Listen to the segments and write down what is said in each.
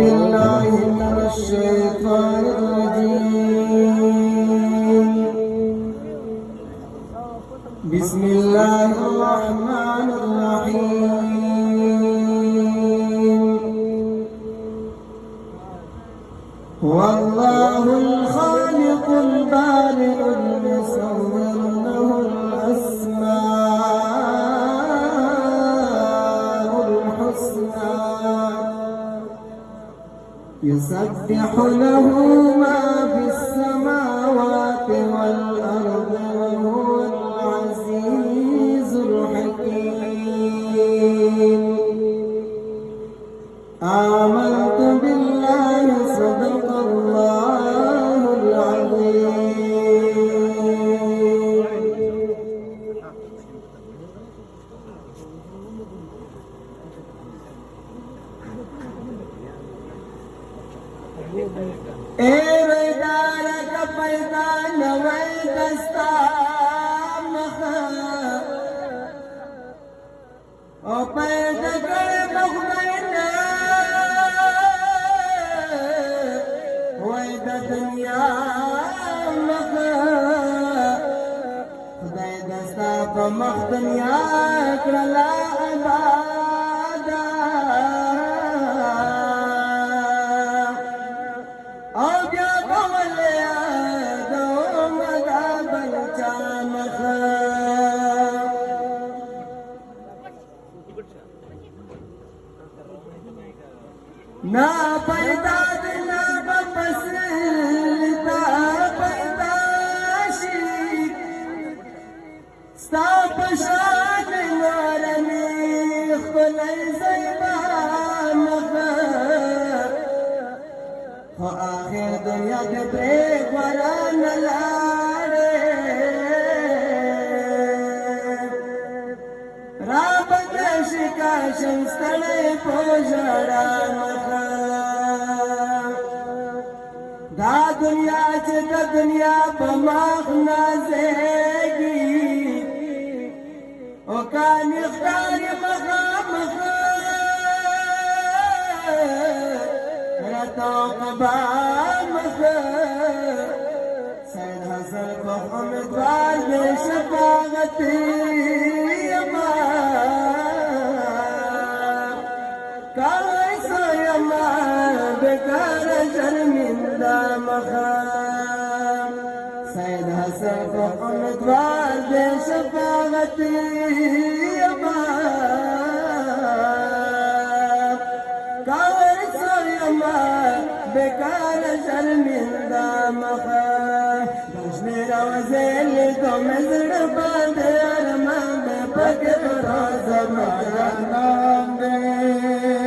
بالله من الشيطان الرجيم. بسم الله الرحمن الرحيم. هو الله الخالق البارئ المصور له الأسماء الحسنى يسبح له ما في السماوات والأرض وهو العزيز الحكيم. آمنت بالله صدق الله العظيم. اے بیدار کا پیدا نوی دستا مخا او پیدا کر مخبینا وی دا دنیا مخا خدای دستا پا مخ دنیا کرلا عبادا او بیا قولیا دو مدا بلچا مخا نا پیدا دنا بپسلتا پیدا شی ستا پشان نورمی خلی زیبا مخا خو آخر دنیا کے بریک وران لارے راب دشکا شمستڑے پوجڑا مخا دا دنیا چتا دنیا پماخ نازیگی او کانی اختاری مخا مخا رتا قبا مخا سید حسن کو امیدوار بے شفاغتی یما کائی سو یما بیکار شرمندہ مخا سید حسن کو امیدوار بے شفاغتی یما بیکار شرمندہ مخا دشنی روزیل تو مزر باند ارمان دے پکر روز مجانان دے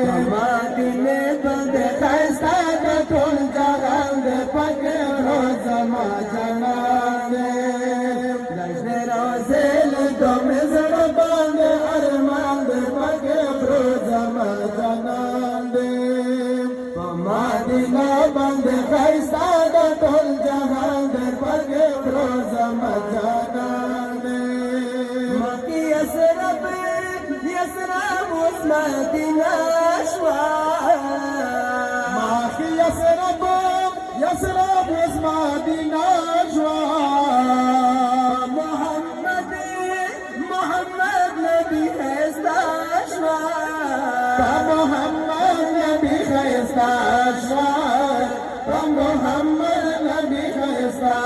ہما دینے بند خیستا دے تھول جاگان دے پکر روز مجانان دے دشنی روزیل تو مزر باند ارمان دے پکر روز مجانان دے مدینہ بند خیستا دا ٹول جہان در پرگے بروز مجانان دے مکی یسرب اس مدینہ شوا مکی یسرب اس مدینہ شوا محمد نبی خیستا شوا محمد نبی خیستا محمد نبی خیستا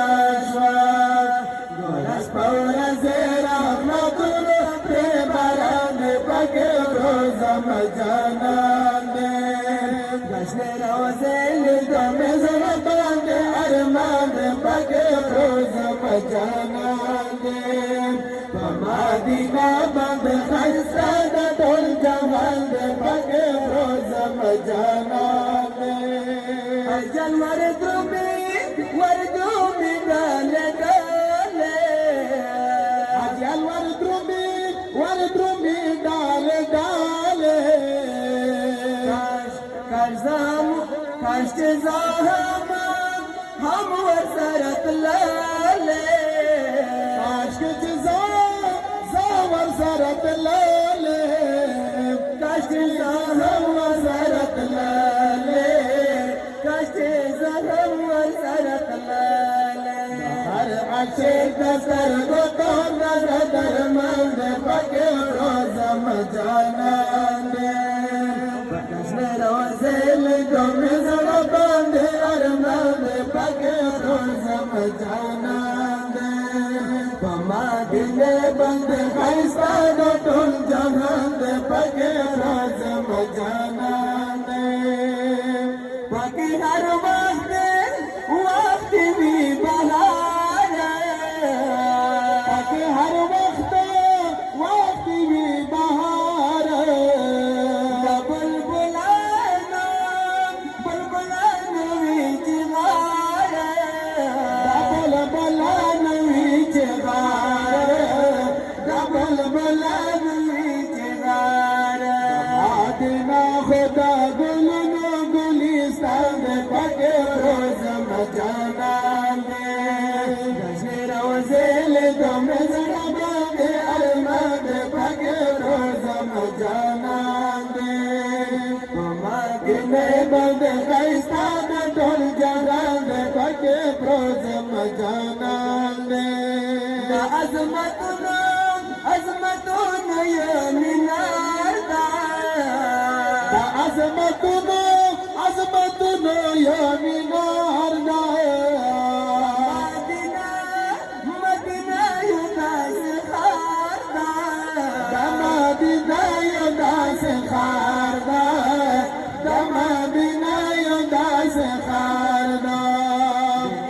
شوار گولش پورا زیر احمدون پری بران پاکی روز مجانان دے جشن روزیل دو مزر باند ارمان پاکی روز مجانان دے مدینہ بند خیستا دا دول جوان دے پاکی روز مجانان دے اجل وردو می ڈالے ڈالے اجل وردو می ڈالے ڈالے کاش زاہم ہم ورسرت لالے کاش ورسرت لالے کاش زاہم ورسرت لالے سترګو تور د درمل د پکې روزم جانان دې پکښنه روزل کوم زړه باندې ارمان دې پکې روزم جانان دې پما دې باندې خایستا د ټول جهان دې پکې روزم جانان دې پکې هر وخت وخت وی بهار پکې هر وخت وخت وی بهار بلبلانو وی چغار بلبلانو وی چغار بلبلانو وی چغار آدنا خدا گلونو گلستان پکې روزم جانان دې کښې روزل دوم زړه باندې ارمان دې پکې روزم جانان دې په مدینه باندې ښایسته د ټول جهان دې پکې روزم جانان دې د عظمتونو یې مینار ده د عظمتونو یا مینار دا مدینه یو داس خار دا مدینه یو داس خار دا مدینه یو داس خار دا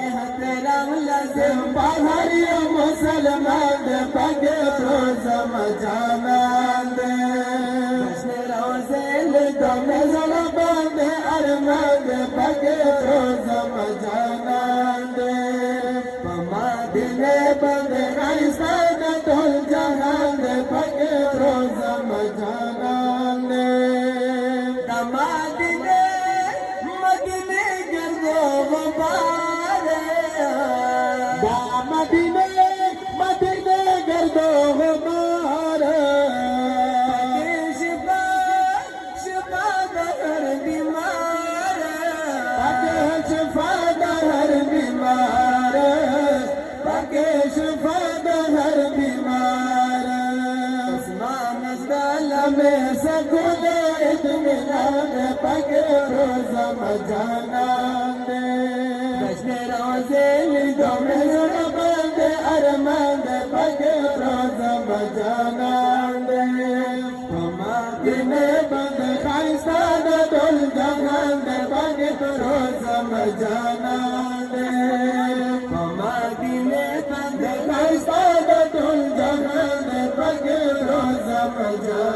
احترام لازم بهر یو مسلمان دې پکې روزم جانان دې کښې روزل دوم زړه باندې ارمان دې پکې روزم جانان دې په مدینه باندې ښایسته د ټول جهان دې پکې روزم جانان دې د مدینه ګرد و غبار د مدینه ګرد و غبار شفا د هر بیمار پکې شفا د هر بیمار اسمان زدل مې سکون اطمینان پکې روزم جانان دې کښې روزل دوم زړه باندې ارمان دې پکې روزم جانان دې په مدینه باندې ښایسته د ټول جهان دې پکې روزم جانان دې په مدینه باندې ښایسته د ټول جهان دې پکې روزم جانان